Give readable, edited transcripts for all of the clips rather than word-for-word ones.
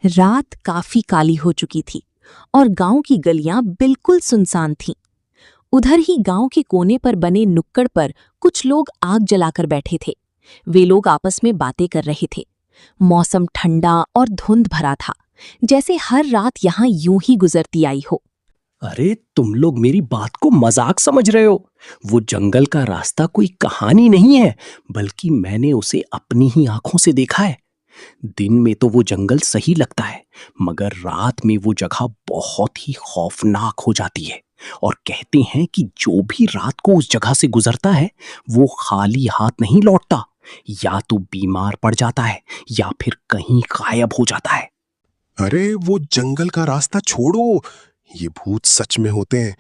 रात काफी काली हो चुकी थी और गांव की गलियां बिल्कुल सुनसान थीं। उधर ही गांव के कोने पर बने नुक्कड़ पर कुछ लोग आग जलाकर बैठे थे। वे लोग आपस में बातें कर रहे थे। मौसम ठंडा और धुंध भरा था, जैसे हर रात यहां यूं ही गुजरती आई हो। अरे तुम लोग मेरी बात को मजाक समझ रहे हो। वो जंगल का रास्ता कोई कहानी नहीं है, बल्कि मैंने उसे अपनी ही आंखों से देखा है। दिन में तो वो जंगल सही लगता है, मगर रात में वो जगह बहुत ही खौफनाक हो जाती है। और कहते हैं कि जो भी रात को उस जगह से गुजरता है, वो खाली हाथ नहीं लौटता। या तो बीमार पड़ जाता है या फिर कहीं गायब हो जाता है। अरे वो जंगल का रास्ता छोड़ो, ये भूत सच में होते हैं।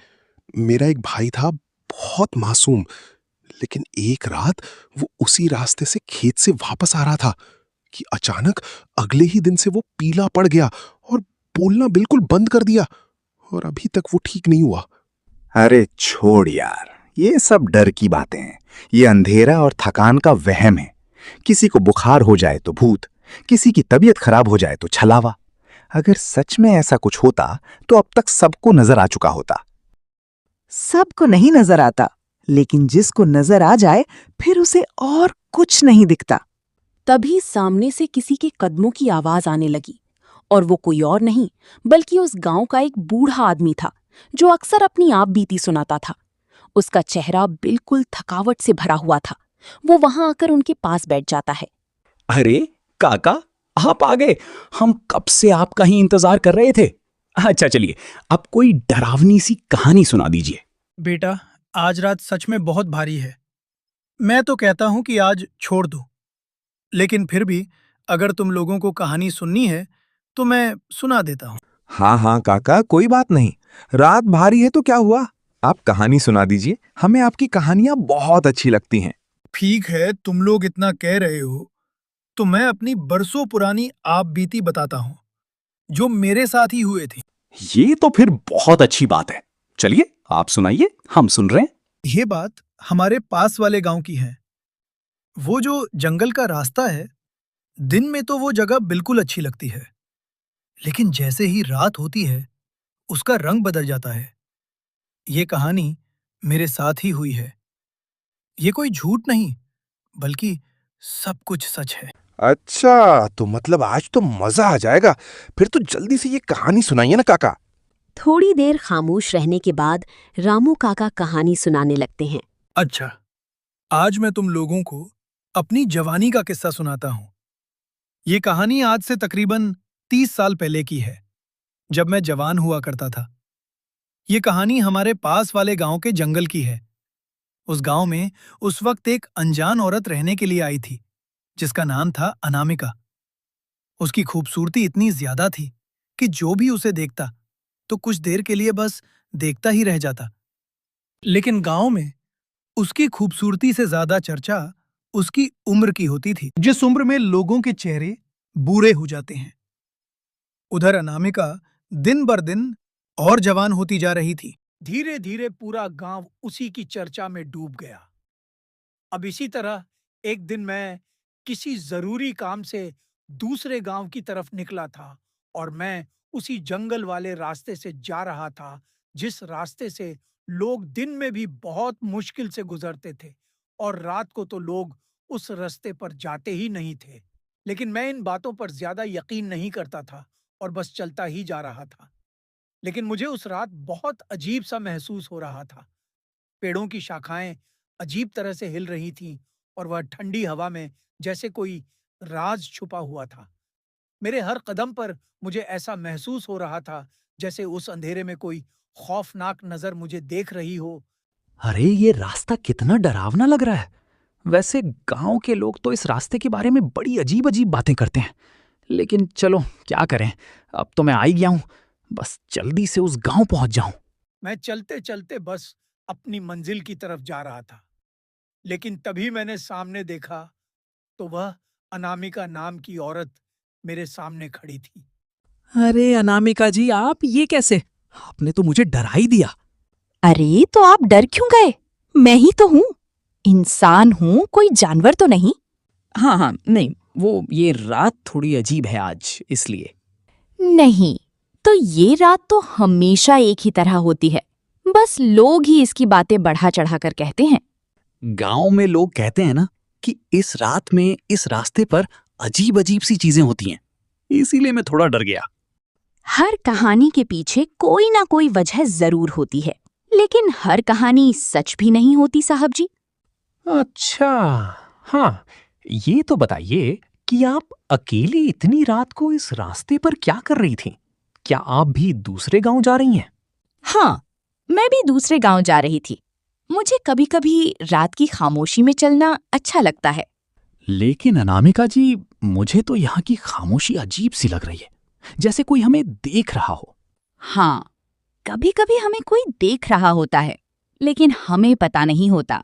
मेरा एक भाई था, बहुत मासूम, लेकिन एक रात वो उसी रास्ते से खेत से वापस आ रहा था कि अचानक अगले ही दिन से वो पीला पड़ गया और बोलना बिल्कुल बंद कर दिया, और अभी तक वो ठीक नहीं हुआ। अरे छोड़ यार, ये सब डर की बातें हैं। ये अंधेरा और थकान का वहम है। किसी को बुखार हो जाए तो भूत, किसी की तबीयत खराब हो जाए तो छलावा। अगर सच में ऐसा कुछ होता तो अब तक सबको नजर आ चुका होता। सबको नहीं नजर आता, लेकिन जिसको नजर आ जाए फिर उसे और कुछ नहीं दिखता। तभी सामने से किसी के कदमों की आवाज आने लगी, और वो कोई और नहीं बल्कि उस गांव का एक बूढ़ा आदमी था, जो अक्सर अपनी आप बीती सुनाता था। उसका चेहरा बिल्कुल थकावट से भरा हुआ था। वो वहां आकर उनके पास बैठ जाता है। अरे काका, आप आ गए। हम कब से आपका ही इंतजार कर रहे थे। अच्छा चलिए, अब कोई डरावनी सी कहानी सुना दीजिए। बेटा, आज रात सच में बहुत भारी है। मैं तो कहता हूं कि आज छोड़ दो, लेकिन फिर भी अगर तुम लोगों को कहानी सुननी है तो मैं सुना देता हूं। हाँ हाँ काका, कोई बात नहीं। रात भारी है तो क्या हुआ, आप कहानी सुना दीजिए। हमें आपकी कहानियां बहुत अच्छी लगती हैं। ठीक है, तुम लोग इतना कह रहे हो तो मैं अपनी बरसों पुरानी आप बीती बताता हूं, जो मेरे साथ ही हुए थी। ये तो फिर बहुत अच्छी बात है। चलिए आप सुनाइए, हम सुन रहे हैं। ये बात हमारे पास वाले गांव की है। वो जो जंगल का रास्ता है, दिन में तो वो जगह बिल्कुल अच्छी लगती है, लेकिन जैसे ही रात होती है उसका रंग बदल जाता है। ये कहानी मेरे साथ ही हुई है। ये कोई झूठ नहीं, बल्कि सब कुछ सच है। अच्छा, तो मतलब आज तो मजा आ जाएगा। फिर तो जल्दी से ये कहानी सुनाइए ना काका। थोड़ी देर खामोश रहने के बाद रामू काका कहानी सुनाने लगते हैं। अच्छा, आज मैं तुम लोगों को अपनी जवानी का किस्सा सुनाता हूं। ये कहानी आज से तकरीबन 30 साल पहले की है, जब मैं जवान हुआ करता था। ये कहानी हमारे पास वाले गांव के जंगल की है। उस गांव में उस वक्त एक अनजान औरत रहने के लिए आई थी, जिसका नाम था अनामिका। उसकी खूबसूरती इतनी ज्यादा थी कि जो भी उसे देखता तो कुछ देर के लिए बस देखता ही रह जाता। लेकिन गांव में उसकी खूबसूरती से ज्यादा चर्चा उसकी उम्र की होती थी, जिस उम्र में लोगों के चेहरे बूढ़े हो जाते हैं। उधर अनामिका दिन बर दिन और जवान होती जा रही थी। धीरे धीरे पूरा गांव उसी की चर्चा में डूब गया। अब इसी तरह एक दिन मैं किसी जरूरी काम से दूसरे गांव की तरफ निकला था, और मैं उसी जंगल वाले रास्ते से जा रहा था, जिस रास्ते से लोग दिन में भी बहुत मुश्किल से गुजरते थे, और रात को तो लोग उस रास्ते पर जाते ही नहीं थे। लेकिन मैं इन बातों पर ज्यादा यकीन नहीं करता था और बस चलता ही जा रहा था। लेकिन मुझे उस रात बहुत अजीब सा महसूस हो रहा था। पेड़ों की शाखाएं अजीब तरह से हिल रही थीं, और वह ठंडी हवा में जैसे कोई राज छुपा हुआ था। मेरे हर कदम पर मुझे ऐसा महसूस हो रहा था जैसे उस अंधेरे में कोई खौफनाक नजर मुझे देख रही हो। अरे ये रास्ता कितना डरावना लग रहा है। वैसे गांव के लोग तो इस रास्ते के बारे में बड़ी अजीब अजीब बातें करते हैं, लेकिन चलो क्या करें, अब तो मैं आ ही गया हूं। बस जल्दी से उस गांव पहुंच जाऊं। मैं चलते चलते बस अपनी मंजिल की तरफ जा रहा था, लेकिन तभी मैंने सामने देखा तो वह अनामिका नाम की औरत मेरे सामने खड़ी थी। अरे अनामिका जी, आप ये कैसे? आपने तो मुझे डरा ही दिया। अरे तो आप डर क्यों गए? मैं ही तो हूँ, इंसान हूँ, कोई जानवर तो नहीं। हाँ हाँ, नहीं, वो ये रात थोड़ी अजीब है आज, इसलिए। नहीं, तो ये रात तो हमेशा एक ही तरह होती है। बस लोग ही इसकी बातें बढ़ा चढ़ा कर कहते हैं। गांव में लोग कहते हैं ना कि इस रात में इस रास्ते पर अजीब अजीब सी चीजें होती हैं, इसीलिए मैं थोड़ा डर गया। हर कहानी के पीछे कोई ना कोई वजह जरूर होती है, लेकिन हर कहानी सच भी नहीं होती साहब जी। अच्छा, हाँ, ये तो बताइए कि आप अकेली इतनी रात को इस रास्ते पर क्या कर रही थी? क्या आप भी दूसरे गांव जा रही हैं? हाँ, मैं भी दूसरे गांव जा रही थी। मुझे कभी-कभी रात की खामोशी में चलना अच्छा लगता है। लेकिन अनामिका जी, मुझे तो यहाँ की खामोशी अजीब सी लग रही है, जैसे कोई हमें देख रहा हो। हाँ, कभी-कभी हमें कोई देख रहा होता है, लेकिन हमें पता नहीं होता।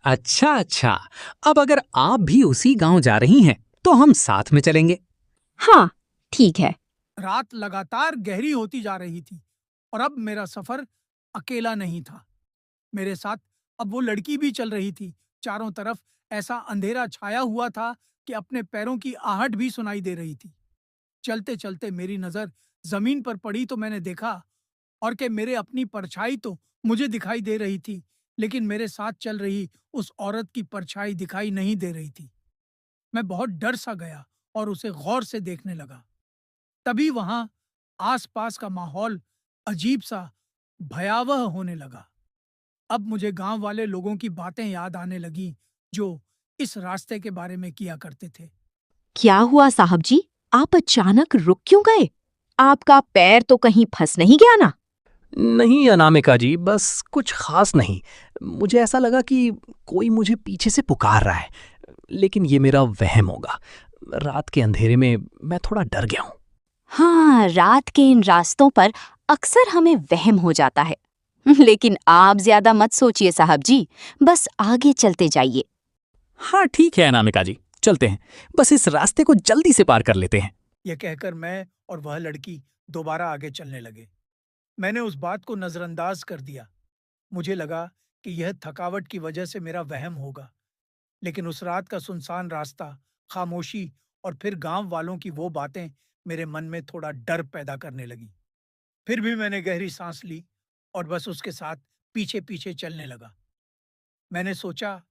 अच्छा अच्छा, अब अगर आप भी उसी गांव जा रही हैं, तो हम साथ में चलेंगे। हाँ, ठीक है। रात लगातार गहरी होती जा रही थी और अब मेरा सफर अकेला नहीं था। मेरे साथ अब वो लड़की भी चल रही थी। चारों तरफ ऐसा अंधेरा छाया हुआ था कि अपने पैरों की आहट भी सुनाई दे रही थी। चलते चलते मेरी नजर जमीन पर पड़ी तो मैंने देखा और कि मेरे अपनी परछाई तो मुझे दिखाई दे रही थी, लेकिन मेरे साथ चल रही उस औरत की परछाई दिखाई नहीं दे रही थी। मैं बहुत डर सा गया और उसे गौर से देखने लगा। तभी वहां आसपास का माहौल अजीब सा भयावह होने लगा। अब मुझे गांव वाले लोगों की बातें याद आने लगी जो इस रास्ते के बारे में किया करते थे। क्या हुआ साहब जी? आप अचानक रुक क्यों गए? आपका पैर तो कहीं फंस नहीं गया ना? नहीं अनामिका जी, बस कुछ खास नहीं। मुझे ऐसा लगा कि कोई मुझे पीछे से पुकार रहा है, लेकिन ये मेरा वहम होगा। रात के अंधेरे में मैं थोड़ा डर गया हूँ। हाँ, रात के इन रास्तों पर अक्सर हमें वहम हो जाता है। लेकिन आप ज्यादा मत सोचिए साहब जी, बस आगे चलते जाइए। हाँ ठीक है अनामिका जी, चलते हैं। बस इस रास्ते को जल्दी से पार कर लेते हैं। यह कहकर मैं और वह लड़की दोबारा आगे चलने लगे। मैंने उस बात को नजरअंदाज कर दिया। मुझे लगा कि यह थकावट की वजह से मेरा वहम होगा, लेकिन उस रात का सुनसान रास्ता, खामोशी और फिर गांव वालों की वो बातें मेरे मन में थोड़ा डर पैदा करने लगी। फिर भी मैंने गहरी सांस ली और बस उसके साथ पीछे पीछे चलने लगा। मैंने सोचा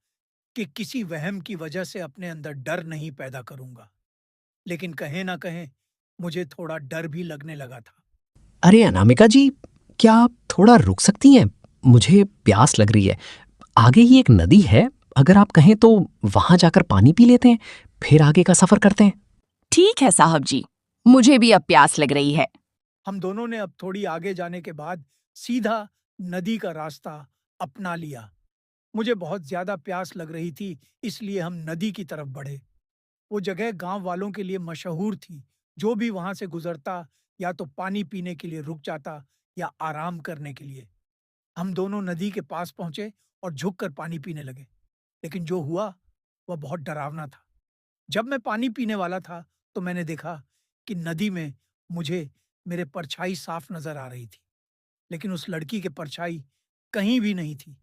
कि किसी वहम की वजह से अपने अंदर डर नहीं पैदा करूंगा, लेकिन कहीं ना कहीं मुझे थोड़ा डर भी लगने लगा था। अरे अनामिका जी, क्या आप थोड़ा रुक सकती हैं? मुझे प्यास लग रही है। आगे ही एक नदी है, अगर आप कहें तो वहां जाकर पानी पी लेते हैं, फिर आगे का सफर करते हैं। ठीक है साहब जी, मुझे भी अब प्यास लग रही है। हम दोनों ने अब थोड़ी आगे जाने के बाद सीधा नदी का रास्ता अपना लिया। मुझे बहुत ज्यादा प्यास लग रही थी, इसलिए हम नदी की तरफ बढ़े। वो जगह गांव वालों के लिए मशहूर थी। जो भी वहां से गुजरता या तो पानी पीने के लिए रुक जाता या आराम करने के लिए। हम दोनों नदी के पास पहुंचे और झुककर पानी पीने लगे, लेकिन जो हुआ वह बहुत डरावना था। जब मैं पानी पीने वाला था तो मैंने देखा कि नदी में मुझे मेरे परछाई साफ नजर आ रही थी, लेकिन उस लड़की के परछाई कहीं भी नहीं थी।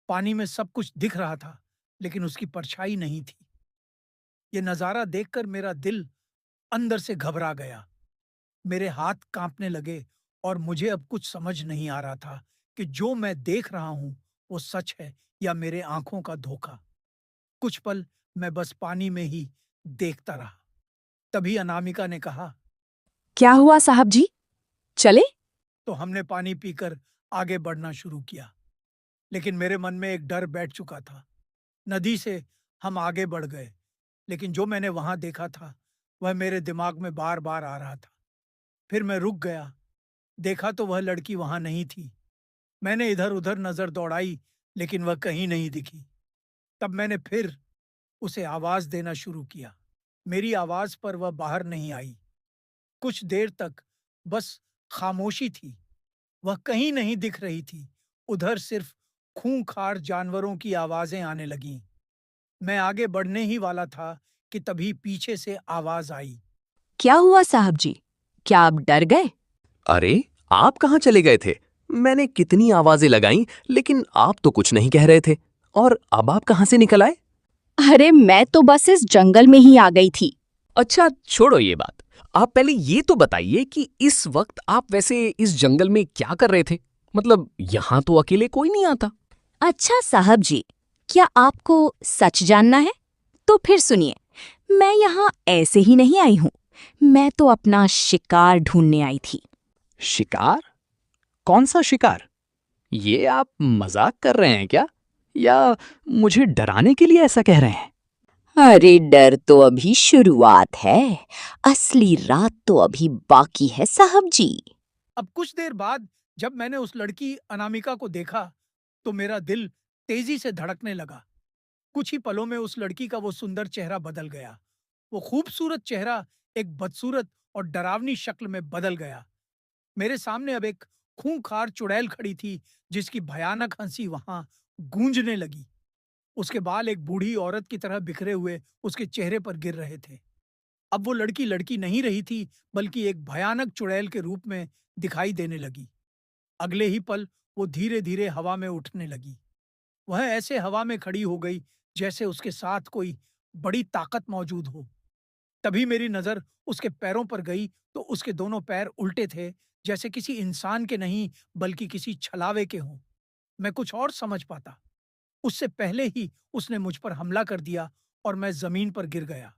पानी में सब कुछ दिख रहा था, लेकिन उसकी परछाई नहीं थी। ये नजारा देखकर मेरा दिल अंदर से घबरा गया। मेरे हाथ कांपने लगे और मुझे अब कुछ समझ नहीं आ रहा था कि जो मैं देख रहा हूं वो सच है या मेरे आंखों का धोखा। कुछ पल मैं बस पानी में ही देखता रहा। तभी अनामिका ने कहा, क्या हुआ साहब जी, चले? तो हमने पानी पीकर आगे बढ़ना शुरू किया, लेकिन मेरे मन में एक डर बैठ चुका था। नदी से हम आगे बढ़ गए, लेकिन जो मैंने वहां देखा था वह मेरे दिमाग में बार बार आ रहा था। फिर मैं रुक गया। देखा तो वह लड़की वहां नहीं थी। मैंने इधर उधर नजर दौड़ाई, लेकिन वह कहीं नहीं दिखी। तब मैंने फिर उसे आवाज देना शुरू किया। मेरी आवाज पर वह बाहर नहीं आई। कुछ देर तक बस खामोशी थी। वह कहीं नहीं दिख रही थी। उधर सिर्फ खूंखार जानवरों की आवाजें आने लगीं। मैं आगे बढ़ने ही वाला था कि तभी पीछे से आवाज आई। क्या हुआ साहब जी, क्या आप डर गए? अरे, आप कहाँ चले गए थे? मैंने कितनी आवाजें लगाईं, लेकिन आप तो कुछ नहीं कह रहे थे। और अब आप कहाँ से निकल आए? अरे मैं तो बस इस जंगल में ही आ गई थी। अच्छा छोड़ो ये बात। आप पहले ये तो बताइए कि इस वक्त आप वैसे इस जंगल में क्या कर रहे थे? मतलब यहाँ तो अकेले कोई नहीं आता। अच्छा साहब जी, क्या आपको सच जानना है? तो फिर सुनिए, मैं यहाँ ऐसे ही नहीं आई हूँ। मैं तो अपना शिकार ढूंढने आई थी। शिकार? कौन सा शिकार? ये आप मजाक कर रहे हैं क्या? या मुझे डराने के लिए ऐसा कह रहे हैं? अरे डर तो अभी शुरुआत है, असली रात तो अभी बाकी है साहब जी। अब कुछ देर बाद जब मैंने उस लड़की अनामिका को देखा तो मेरा दिल तेजी से धड़कने लगा। कुछ ही पलों में उस लड़की का वो सुंदर चेहरा बदल गया। वो खूबसूरत चेहरा एक बदसूरत और डरावनी शक्ल में बदल गया। मेरे सामने अब एक खूंखार चुड़ैल खड़ी थी जिसकी भयानक हंसी वहां गूंजने लगी। उसके बाल एक बूढ़ी औरत की तरह बिखरे हुए उसके चेहरे पर गिर रहे थे। अब वो लड़की लड़की नहीं रही थी, बल्कि एक भयानक चुड़ैल के रूप में दिखाई देने लगी। अगले ही पल वो धीरे धीरे हवा में उठने लगी। वह ऐसे हवा में खड़ी हो गई जैसे उसके साथ कोई बड़ी ताकत मौजूद हो। तभी मेरी नजर उसके पैरों पर गई तो उसके दोनों पैर उल्टे थे, जैसे किसी इंसान के नहीं बल्कि किसी छलावे के हों। मैं कुछ और समझ पाता उससे पहले ही उसने मुझ पर हमला कर दिया और मैं जमीन पर गिर गया।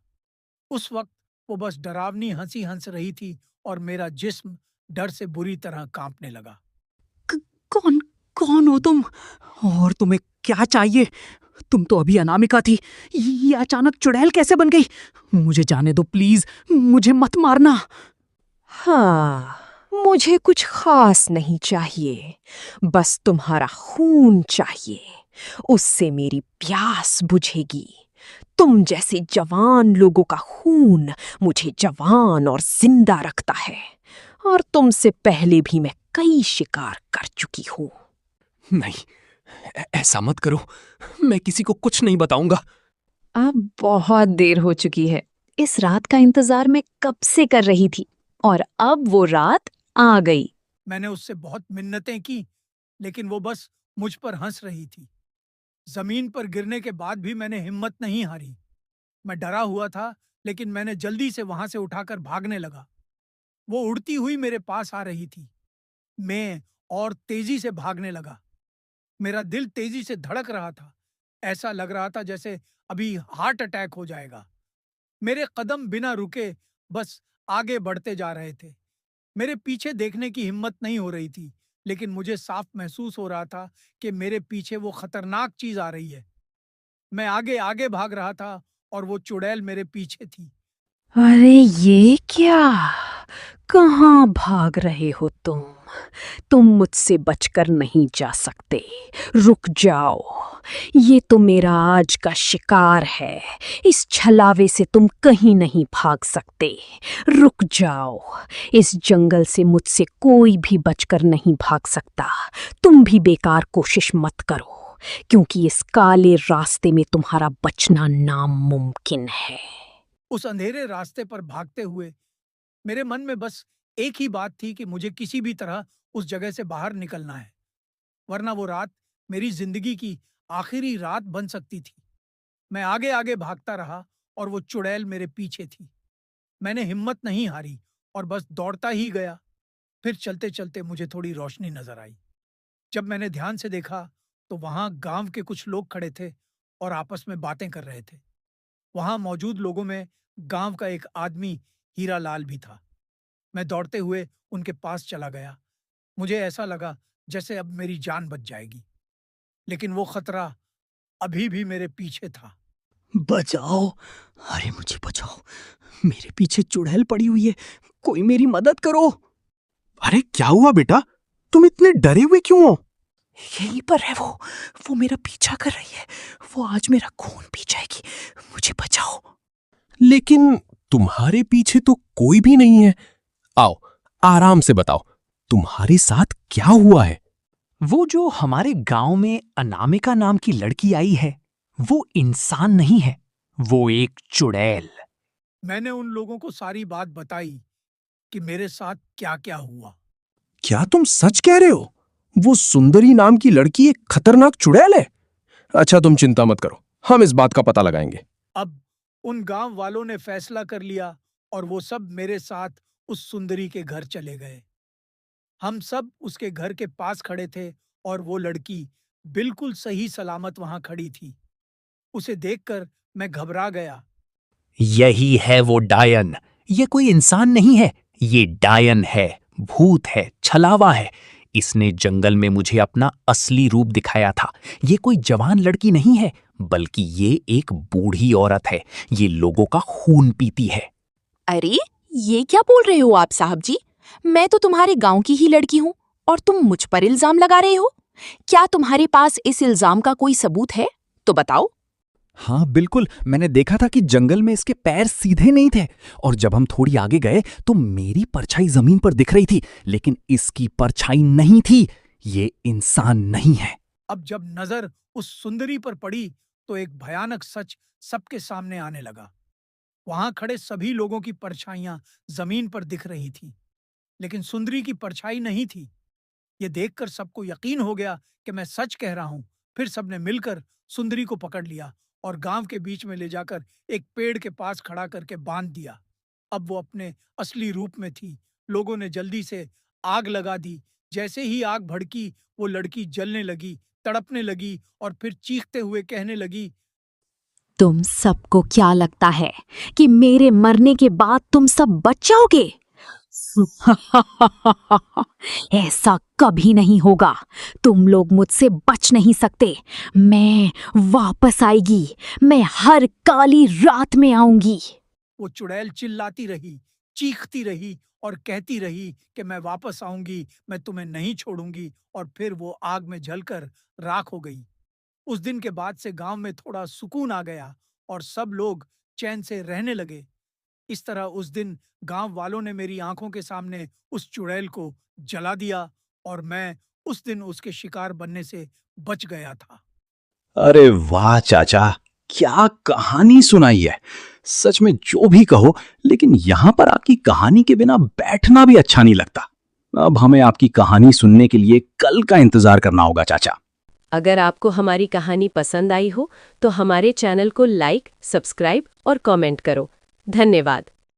उस वक्त वो बस डरावनी हंसी हंस रही थी और मेरा जिस्म डर से बुरी तरह कांपने लगा। कौन कौन हो तुम? और तुम्हें क्या चाहिए? तुम तो अभी अनामिका थी, ये अचानक चुड़ैल कैसे बन गई? मुझे जाने दो प्लीज, मुझे मत मारना। हाँ, मुझे कुछ खास नहीं चाहिए, बस तुम्हारा खून चाहिए। उससे मेरी प्यास बुझेगी। तुम जैसे जवान लोगों का खून मुझे जवान और जिंदा रखता है, और तुमसे पहले भी मैं कई शिकार कर चुकी हूँ। नहीं, ऐसा मत करो। मैं किसी को कुछ नहीं बताऊंगा। अब बहुत देर हो चुकी है। इस रात का इंतजार मैं कब से कर रही थी, और अब वो रात आ गई। मैंने उससे बहुत मिन्नतें की, लेकिन वो बस मुझ पर हंस रही थी। जमीन पर गिरने के बाद भी मैंने हिम्मत नहीं हारी। मैं डरा हुआ था, लेकिन मैंने जल्दी से वहां से उठाकर भागने लगा। वो उड़ती हुई मेरे पास आ रही थी। मैं और तेजी से भागने लगा। मेरा दिल तेजी से धड़क रहा था। ऐसा लग रहा था जैसे अभी हार्ट अटैक हो जाएगा। मेरे कदम बिना रुके बस आगे बढ़ते जा रहे थे। मेरे पीछे देखने की हिम्मत नहीं हो रही थी, लेकिन मुझे साफ महसूस हो रहा था कि मेरे पीछे वो खतरनाक चीज आ रही है। मैं आगे आगे भाग रहा था और वो चुड़ैल मेरे पीछे थी। अरे ये क्या? कहाँ भाग रहे हो तुम? तुम मुझसे बचकर नहीं जा सकते। रुक जाओ, ये तो मेरा आज का शिकार है। इस छलावे से तुम कहीं नहीं भाग सकते। रुक जाओ, इस जंगल से मुझसे कोई भी बचकर नहीं भाग सकता। तुम भी बेकार कोशिश मत करो, क्योंकि इस काले रास्ते में तुम्हारा बचना नामुमकिन है। उस अंधेरे रास्ते पर भागते हुए मेरे मन में बस एक ही बात थी कि मुझे किसी भी तरह उस जगह से बाहर निकलना है, वरना वो रात मेरी जिंदगी की आखिरी रात बन सकती थी। मैं आगे आगे भागता रहा और वो चुड़ैल मेरे पीछे थी। मैंने हिम्मत नहीं हारी और बस दौड़ता ही गया। फिर चलते चलते मुझे थोड़ी रोशनी नजर आई। जब मैंने ध्यान से देखा तो वहां गांव के कुछ लोग खड़े थे और आपस में बातें कर रहे थे। वहां मौजूद लोगों में गांव का एक आदमी हीरा लाल भी था। मैं दौड़ते हुए उनके पास चला गया। मुझे ऐसा लगा जैसे अब मेरी जान बच जाएगी, लेकिन वो खतरा अभी भी मेरे पीछे था। बचाओ, अरे मुझे बचाओ, मेरे पीछे चुड़ैल पड़ी हुई है, कोई मेरी मदद करो। अरे क्या हुआ बेटा, तुम इतने डरे हुए क्यों हो? यहीं पर है वो मेरा पीछा कर रही है। वो आज मेरा खून पी जाएगी, मुझे बचाओ। लेकिन तुम्हारे पीछे तो कोई भी नहीं है। आओ, आराम से बताओ, तुम्हारे साथ क्या हुआ है? वो जो हमारे गांव में अनामिका नाम की लड़की आई है, वो इंसान नहीं है, वो एक चुड़ैल। मैंने उन लोगों को सारी बात बताई कि मेरे साथ क्या क्या हुआ। क्या तुम सच कह रहे हो? वो सुंदरी नाम की लड़की एक खतरनाक चुड़ैल है? अच्छा, तुम चिंता मत करो, हम इस बात का पता लगाएंगे। अब उन गांव वालों ने फैसला कर लिया और वो सब मेरे साथ उस सुंदरी के घर चले गए। हम सब उसके घर के पास खड़े थे और वो लड़की बिल्कुल सही सलामत वहां खड़ी थी। उसे देखकर मैं घबरा गया। यही है वो डायन। ये कोई इंसान नहीं है, ये डायन है, भूत है, छलावा है। इसने जंगल में मुझे अपना असली रूप दिखाया था। ये कोई जवान लड़की नहीं है, बल्कि ये एक बूढ़ी औरत है। ये लोगों का खून पीती है। अरे, ये क्या बोल रहे हो आप साहब जी? मैं तो तुम्हारे गांव की ही लड़की हूँ और तुम मुझ पर इल्जाम लगा रहे हो। क्या तुम्हारे पास इस इल्जाम का कोई सबूत है? तो बताओ। हाँ बिल्कुल, मैंने देखा था कि जंगल में इसके पैर सीधे नहीं थे और जब हम थोड़ी आगे गए तो मेरी परछाई जमीन पर दिख रही थी, लेकिन इसकी परछाई नहीं थी। ये इंसान नहीं है। अब जब नजर उस सुंदरी पर पड़ी तो एक भयानक सच सबके सामने आने लगा। वहां खड़े सभी लोगों की परछाइयां जमीन पर दिख रही थीं, लेकिन सुंदरी की परछाई नहीं थी। ये देखकर सबको यकीन हो गया कि मैं सच कह रहा हूं। फिर सबने मिलकर सुंदरी को पकड़ लिया और गांव के बीच में ले जाकर एक पेड़ के पास खड़ा करके बांध दिया। अब वो अपने असली रूप में थी। लोगों ने जल्दी से आग लगा दी। जैसे ही आग भड़की, वो लड़की जलने लगी, तड़पने लगी और फिर चीखते हुए कहने लगी, तुम सबको क्या लगता है कि मेरे मरने के बाद तुम सब बच जाओगे? ऐसा कभी नहीं होगा। तुम लोग मुझसे बच नहीं सकते। मैं वापस आएगी। मैं हर काली रात में आऊंगी। वो चुड़ैल चिल्लाती रही, चीखती रही और कहती रही कि मैं वापस आऊंगी, मैं तुम्हें नहीं छोड़ूंगी। और फिर वो आग में जलकर राख हो गई। उस दिन के बाद से गांव में थोड़ा सुकून आ गया और सब लोग चैन से रहने लगे। इस तरह उस दिन गांव वालों ने मेरी आंखों के सामने उस चुड़ैल को जला दिया और मैं उस दिन उसके शिकार बनने से बच गया था। अरे वाह चाचा, क्या कहानी सुनाई है। सच में जो भी कहो, लेकिन यहां पर आपकी कहानी के बिना बैठना भी अच्छा नहीं लगता। अब हमें आपकी कहानी सुनने के लिए कल का इंतजार करना होगा चाचा। अगर आपको हमारी कहानी पसंद आई हो तो हमारे चैनल को लाइक, सब्सक्राइब और कमेंट करो। धन्यवाद।